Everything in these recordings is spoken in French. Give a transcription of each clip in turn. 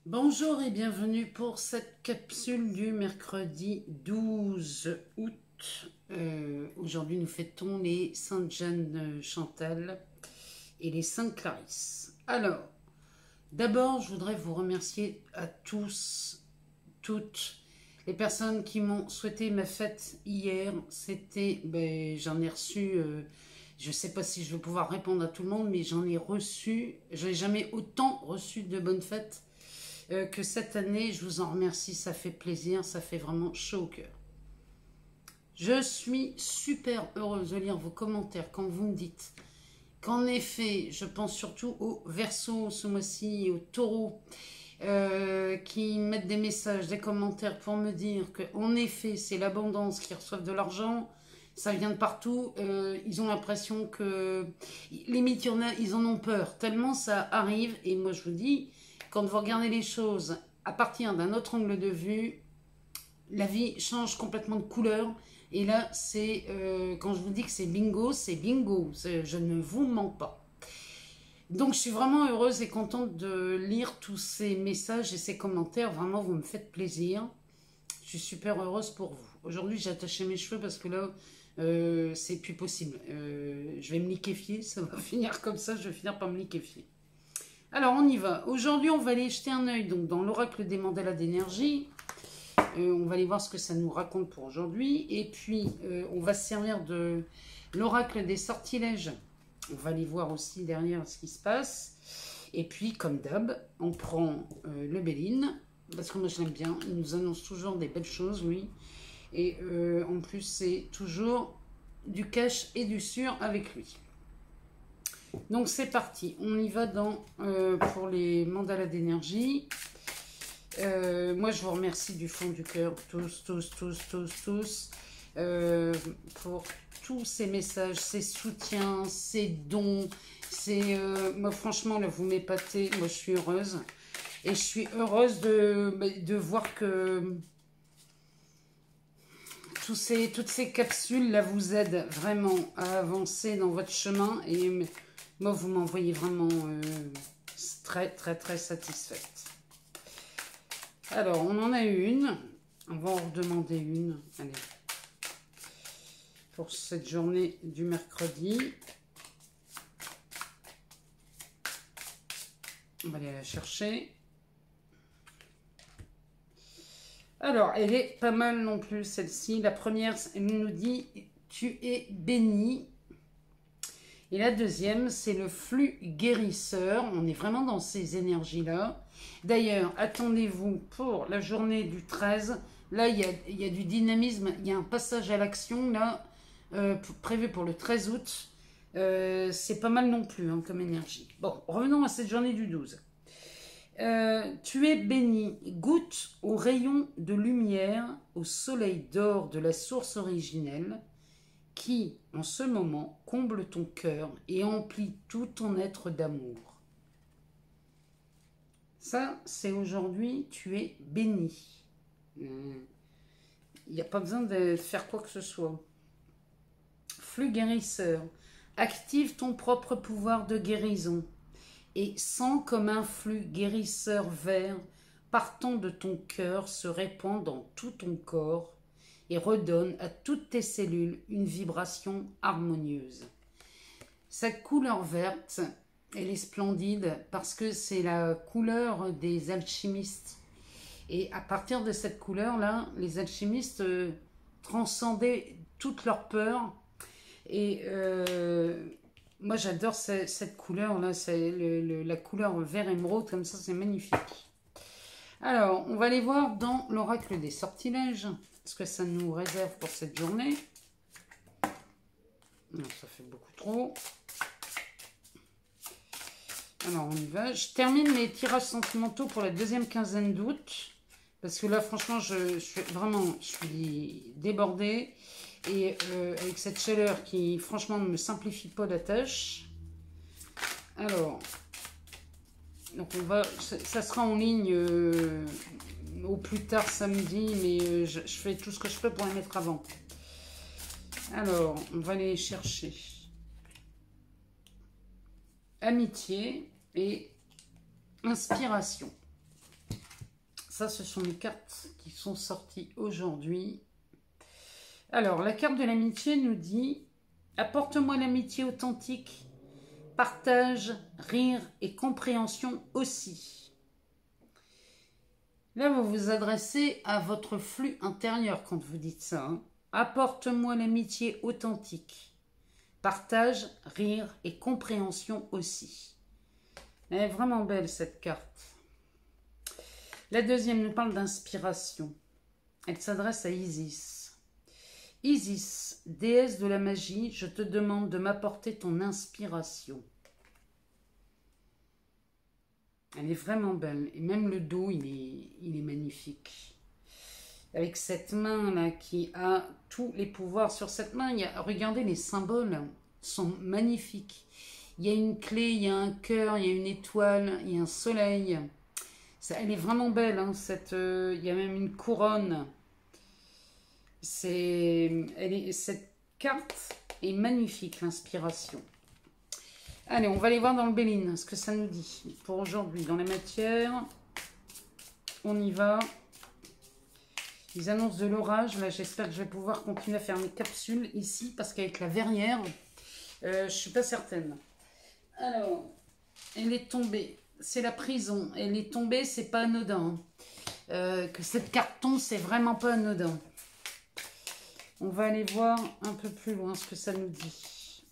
Bonjour et bienvenue pour cette capsule du mercredi 12 août. Aujourd'hui, nous fêtons les Saintes Jeanne Chantal et les Saintes Clarisse. Alors, d'abord, je voudrais vous remercier à tous, toutes les personnes qui m'ont souhaité ma fête hier. C'était, j'en ai reçu, je ne sais pas si je vais pouvoir répondre à tout le monde, mais j'en ai reçu, je n'ai jamais autant reçu de bonnes fêtes que cette année. Je vous en remercie, ça fait plaisir, ça fait vraiment chaud au cœur. Je suis super heureuse de lire vos commentaires quand vous me dites qu'en effet, je pense surtout aux Verseaux ce mois-ci, aux Taureaux, qui mettent des messages, des commentaires pour me dire qu'en effet, c'est l'abondance, qui reçoivent de l'argent, ça vient de partout, ils ont l'impression que, limite, il y en a, ils en ont peur, tellement ça arrive, et moi je vous dis, quand vous regardez les choses à partir d'un autre angle de vue, la vie change complètement de couleur. Et là, c'est quand je vous dis que c'est bingo, je ne vous mens pas. Donc, je suis vraiment heureuse et contente de lire tous ces messages et ces commentaires. Vraiment, vous me faites plaisir. Je suis super heureuse pour vous. Aujourd'hui, j'ai attaché mes cheveux parce que là, c'est plus possible. Je vais me liquéfier, ça va finir comme ça, je vais finir par me liquéfier. Alors, on y va. Aujourd'hui, on va aller jeter un œil donc, dans l'oracle des mandalas d'énergie. On va aller voir ce que ça nous raconte pour aujourd'hui. Et puis, on va se servir de l'oracle des sortilèges. On va aller voir aussi derrière ce qui se passe. Et puis, comme d'hab, on prend le Béline. Parce que moi, je l'aime bien. Il nous annonce toujours des belles choses, lui. Et en plus, c'est toujours du cash et du sûr avec lui. Donc c'est parti, on y va pour les mandalas d'énergie. Moi je vous remercie du fond du cœur, tous, pour tous ces messages, ces soutiens, ces dons. Moi franchement, là vous m'épatez, moi je suis heureuse. Et je suis heureuse de voir que toutes ces capsules là vous aident vraiment à avancer dans votre chemin. Et moi, vous m'envoyez vraiment très satisfaite. Alors, on en a une. On va en redemander une. Allez. Pour cette journée du mercredi. On va aller la chercher. Alors, elle est pas mal non plus, celle-ci. La première, elle nous dit « Tu es béni ». Et la deuxième, c'est le flux guérisseur. On est vraiment dans ces énergies-là. D'ailleurs, attendez-vous pour la journée du 13. Là, il y a du dynamisme. Il y a un passage à l'action, là, prévu pour le 13 août. C'est pas mal non plus hein, comme énergie. Bon, revenons à cette journée du 12. Tu es béni. Goûte aux rayons de lumière, au soleil d'or de la source originelle, qui, en ce moment, comble ton cœur et emplit tout ton être d'amour. Ça, c'est aujourd'hui, tu es béni. Il n'y a pas besoin de faire quoi que ce soit. Flux guérisseur. Active ton propre pouvoir de guérison et sens comme un flux guérisseur vert partant de ton cœur se répand dans tout ton corps et redonne à toutes tes cellules une vibration harmonieuse. Cette couleur verte, elle est splendide parce que c'est la couleur des alchimistes. Et à partir de cette couleur-là, les alchimistes transcendaient toutes leurs peurs. Et moi, j'adore cette couleur-là, c'est la couleur vert émeraude, comme ça, c'est magnifique. Alors, on va aller voir dans l'oracle des sortilèges ce que ça nous réserve pour cette journée. Non, ça fait beaucoup trop. Alors, on y va. Je termine les tirages sentimentaux pour la deuxième quinzaine d'août. Parce que là, franchement, je suis débordée. Et avec cette chaleur qui, franchement, ne me simplifie pas la tâche. Alors, donc ça sera en ligne au plus tard samedi, mais je fais tout ce que je peux pour les mettre avant. Alors, on va aller chercher amitié et inspiration. ça, ce sont les cartes qui sont sorties aujourd'hui. Alors, la carte de l'amitié nous dit « Apporte-moi l'amitié authentique, partage, rire et compréhension aussi. » Là, vous vous adressez à votre flux intérieur quand vous dites ça. Hein. Apporte-moi l'amitié authentique, partage, rire et compréhension aussi. Elle est vraiment belle cette carte. La deuxième nous parle d'inspiration. Elle s'adresse à Isis. Isis, déesse de la magie, je te demande de m'apporter ton inspiration. Elle est vraiment belle. Et même le dos, il est magnifique. Avec cette main-là qui a tous les pouvoirs sur cette main. Regardez, les symboles sont magnifiques. Il y a une clé, il y a un cœur, il y a une étoile, il y a un soleil. Elle est vraiment belle, hein, il y a même une couronne. Cette carte est magnifique, l'inspiration. Allez, on va aller voir dans le Béline, ce que ça nous dit pour aujourd'hui. Dans les matières, on y va. Ils annoncent de l'orage. Là, j'espère que je vais pouvoir continuer à faire mes capsules ici, parce qu'avec la verrière, je ne suis pas certaine. Alors, elle est tombée. C'est la prison. Elle est tombée, c'est pas anodin. Que cette carte tombe, c'est vraiment pas anodin. On va aller voir un peu plus loin ce que ça nous dit.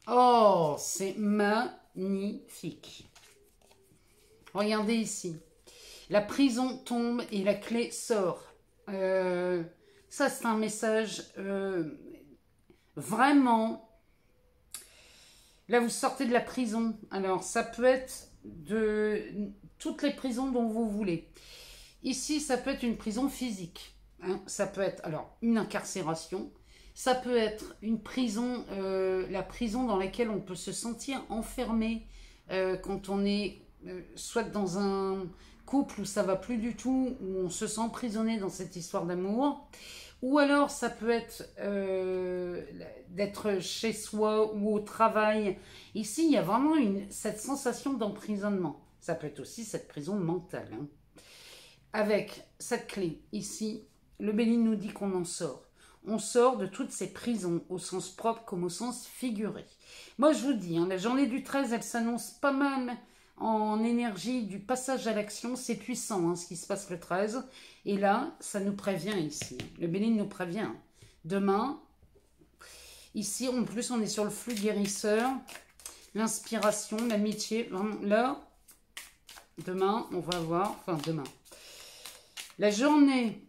Oh, c'est magnifique. Regardez ici. La prison tombe et la clé sort. Ça, c'est un message vraiment... Là, vous sortez de la prison. Alors, ça peut être de toutes les prisons dont vous voulez. Ici, ça peut être une prison physique. Hein. Ça peut être, alors, une incarcération. Ça peut être une prison, la prison dans laquelle on peut se sentir enfermé quand on est soit dans un couple où ça va plus du tout, où on se sent emprisonné dans cette histoire d'amour. Ou alors, ça peut être d'être chez soi ou au travail. Ici, il y a vraiment cette sensation d'emprisonnement. Ça peut être aussi cette prison mentale. Hein. Avec cette clé, ici, le Béline nous dit qu'on en sort. On sort de toutes ces prisons, au sens propre comme au sens figuré. Moi, je vous dis, hein, la journée du 13, elle s'annonce pas mal en énergie du passage à l'action. C'est puissant, hein, ce qui se passe le 13. Et là, ça nous prévient ici. Le Béline nous prévient. Demain, ici, en plus, on est sur le flux guérisseur. L'inspiration, l'amitié. Là, demain, on va voir... Enfin, demain. La journée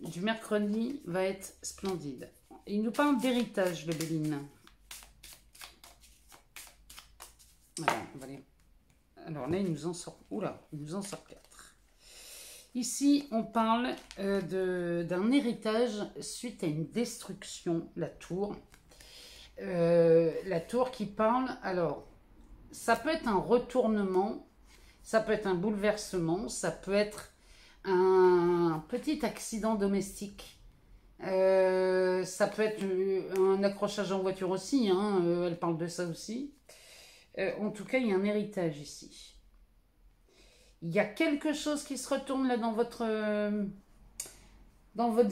du mercredi va être splendide. Il nous parle d'héritage, le Béline. Alors là, il nous en sort... Oula, il nous en sort 4. Ici, on parle d'un héritage suite à une destruction, la tour. La tour qui parle... Alors, ça peut être un retournement, ça peut être un bouleversement, ça peut être un petit accident domestique. Ça peut être un accrochage en voiture aussi, hein, elle parle de ça aussi. En tout cas, il y a un héritage ici. Il y a quelque chose qui se retourne là dans votre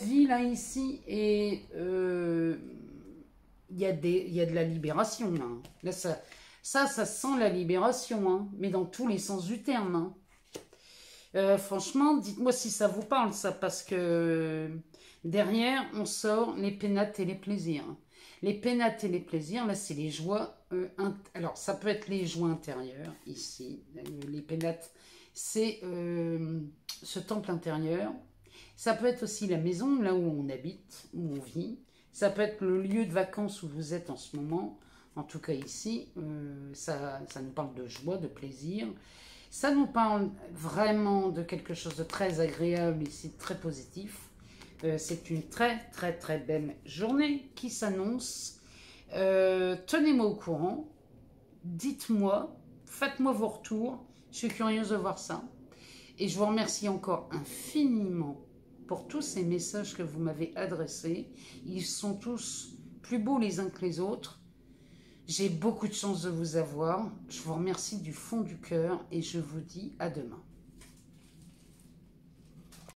vie, là, ici, et il y a de la libération, là. Là, ça sent la libération, hein, mais dans tous les sens du terme, hein. Franchement, dites-moi si ça vous parle, ça, parce que derrière, on sort les pénates et les plaisirs. Les pénates et les plaisirs, là, c'est les joies. Alors, ça peut être les joies intérieures, ici. Les pénates, c'est ce temple intérieur. Ça peut être aussi la maison, là où on habite, où on vit. Ça peut être le lieu de vacances où vous êtes en ce moment. En tout cas, ici, ça nous parle de joie, de plaisir. Ça nous parle vraiment de quelque chose de très agréable ici, très positif. C'est une très, très, très belle journée qui s'annonce. Tenez-moi au courant. Dites-moi, faites-moi vos retours. Je suis curieuse de voir ça. Et je vous remercie encore infiniment pour tous ces messages que vous m'avez adressés. Ils sont tous plus beaux les uns que les autres. J'ai beaucoup de chance de vous avoir. Je vous remercie du fond du cœur et je vous dis à demain.